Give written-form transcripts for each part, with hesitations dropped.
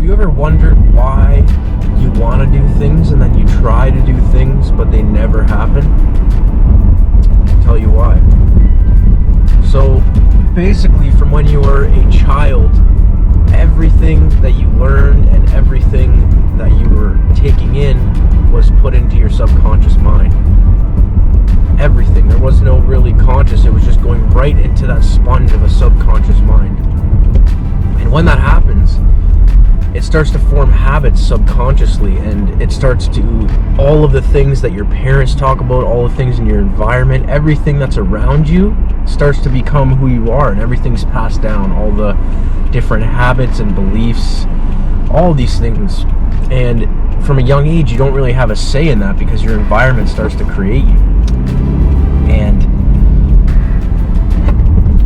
you ever wondered why you want to do things and then you try to do things but they never happen? I'll tell you why. So basically, from when you were a child, everything that you learned and everything that you were taking in was put into your subconscious mind. Everything. There was no really conscious. It was just going right into that sponge of a subconscious mind. And when that happens, it starts to form habits subconsciously, and it starts to, all of the things that your parents talk about, all the things in your environment, everything that's around you starts to become who you are, and everything's passed down, all the different habits and beliefs, all these things. And from a young age, you don't really have a say in that because your environment starts to create you. And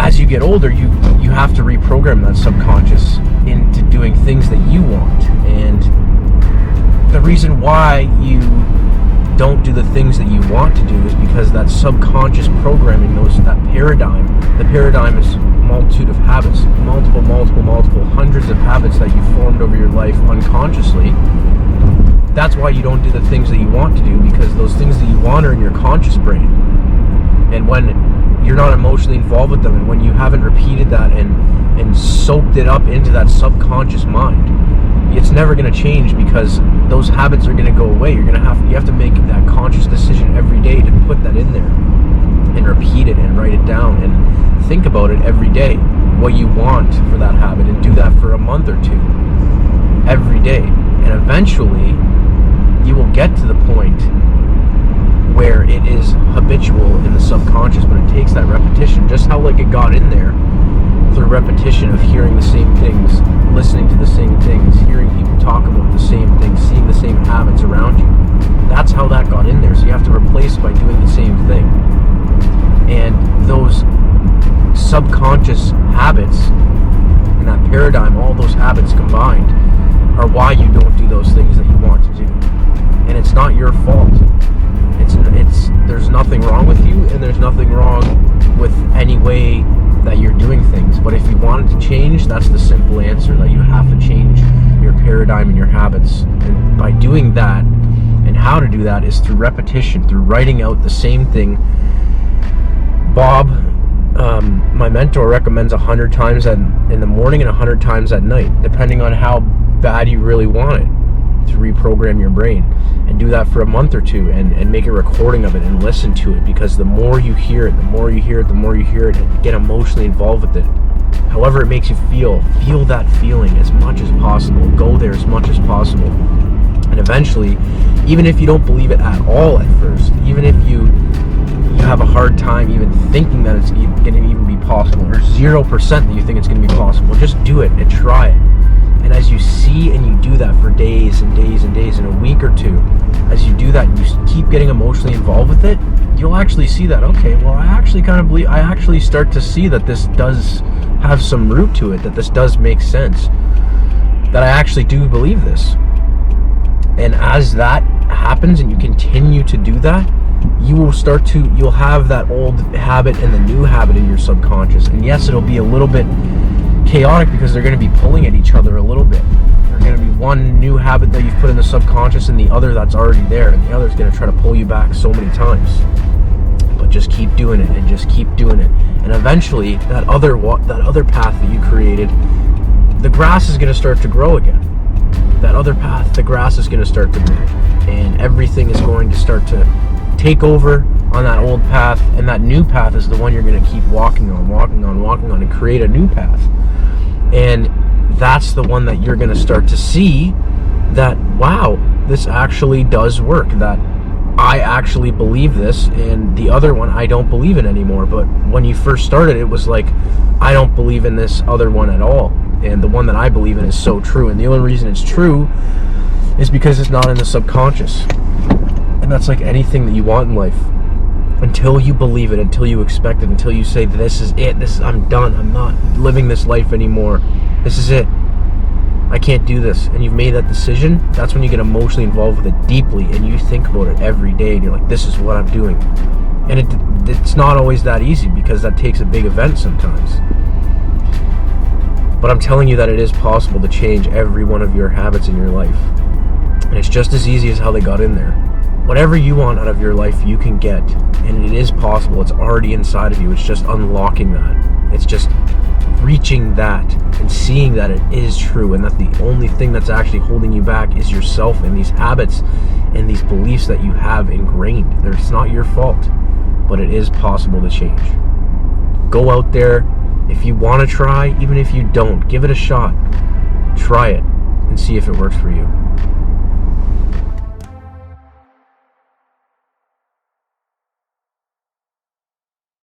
as you get older, you have to reprogram that subconscious into doing things that you want. And the reason why you don't do the things that you want to do is because that subconscious programming, that paradigm, the paradigm is a multitude of habits, multiple, hundreds of habits that you formed over your life unconsciously. That's why you don't do the things that you want to do, because those things that you want are in your conscious brain. And when you're not emotionally involved with them, and when you haven't repeated that and soaked it up into that subconscious mind, it's never going to change, because those habits are going to go away. You have to make that conscious decision every day to put that in there and repeat it and write it down and think about it every day, what you want for that habit, and do that for a month or two every day. And eventually you will get to the point where it is habitual in the subconscious, but it takes that repetition, just how like it got in there through repetition of hearing the same things, listening to the same things, hearing people talk about the same things, seeing the same habits around you. That's how that got in there. So you have to replace it by doing the same thing. And those subconscious habits and that paradigm, all those habits combined, are why you don't do those things that you want to do. And it's not your fault. There's nothing wrong with you, and there's nothing wrong with any way that you're doing things. But if you want it to change, that's the simple answer, that you have to change your paradigm and your habits. And by doing that, and how to do that is through repetition, through writing out the same thing. Bob, my mentor, recommends 100 times in the morning and 100 times at night, depending on how bad you really want it, to reprogram your brain. And do that for a month or two, and make a recording of it and listen to it, because the more you hear it, and get emotionally involved with it, however it makes you feel that feeling as much as possible, go there as much as possible. And eventually, even if you don't believe it at all at first, even if you have a hard time even thinking that it's going to even be possible, or 0% that you think it's going to be possible, just do it and try it. And as you see and you do that for days and days and days, in a week or two, as you do that and you keep getting emotionally involved with it, you'll actually see that, okay, well, I actually start to see that this does have some root to it, that this does make sense, that I actually do believe this. And as that happens and you continue to do that, you'll have that old habit and the new habit in your subconscious. And yes, it'll be a little bit chaotic, because they're going to be pulling at each other a little bit. There's going to be one new habit that you've put in the subconscious and the other that's already there, and the other is going to try to pull you back so many times. But just keep doing it, and just keep doing it, and eventually that other path that you created, the grass is going to start to grow again. That other path, the grass is going to start to grow, and everything is going to start to take over on that old path, and that new path is the one you're going to keep walking on, and create a new path. And that's the one that you're going to start to see that, wow, this actually does work, that I actually believe this, and the other one I don't believe in anymore. But when you first started, it was like, I don't believe in this other one at all, and the one that I believe in is so true. And the only reason it's true is because it's not in the subconscious. And that's like anything that you want in life. Until you believe it, until you expect it, until you say, this is it, I'm done, I'm not living this life anymore, this is it, I can't do this, and you've made that decision, that's when you get emotionally involved with it deeply, and you think about it every day, and you're like, this is what I'm doing. And it's not always that easy, because that takes a big event sometimes. But I'm telling you that it is possible to change every one of your habits in your life. And it's just as easy as how they got in there. Whatever you want out of your life, you can get. And it is possible. It's already inside of you. It's just unlocking that. It's just reaching that and seeing that it is true, and that the only thing that's actually holding you back is yourself and these habits and these beliefs that you have ingrained. It's not your fault, but it is possible to change. Go out there. If you want to try, even if you don't, give it a shot. Try it and see if it works for you.